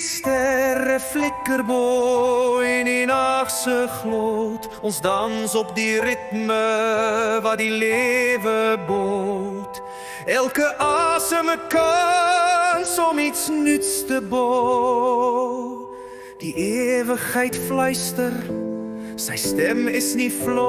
sterre flikker bo in die nachtse gloed, ons dans op die ritme wat die lewe bood. Elke asem 'n kans om iets nuuts te bou. Die ewigheid fluister, sy stem is nie flou.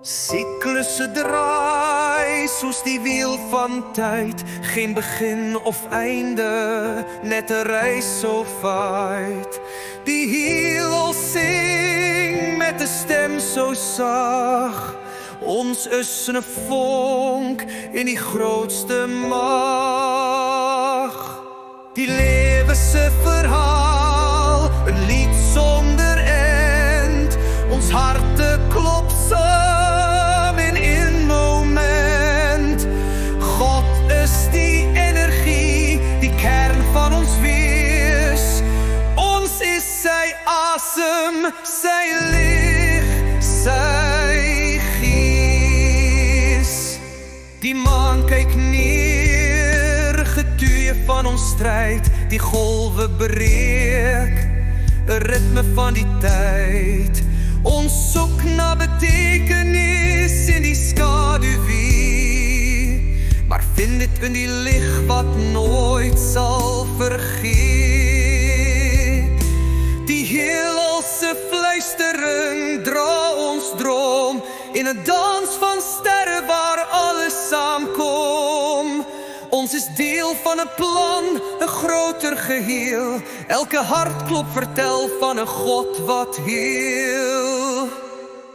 Siklusse draai soos die wiel van tyd, geen begin of einde, net 'n reis so wyd. Die heelal sing met 'n stem so sag, ons is 'n vonk in die grootste mag. Die lewe se verhaal, 'n lied sonder eind, ons harte klop saam in een moment. God is die energie, die kern van ons wees. Ons is sy asem, sy lig, sy gees. Die maan kyk neer, getuie van ons stryd, die golwe breek, 'n ritme van die tyd. Ons soek na betekenis in die skaduwee, maar vind dit in die lig wat nooit sal vergeet. Die heelal se fluistering dra ons droom in 'n dans van sterre waar alles saamkom. Ons is deel van 'n plan, 'n groter geheel. Elke hartklop vertel van 'n God wat heel.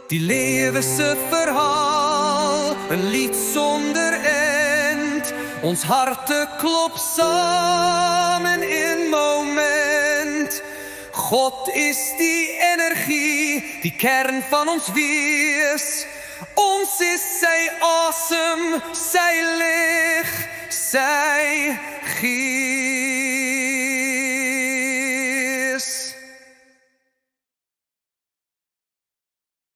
Die lewe se verhaal, 'n lied sonder eind. Ons harte klop saam in een moment. God is die energie, die kern van ons wees. Ons is sy asem, sy lig, sy gees.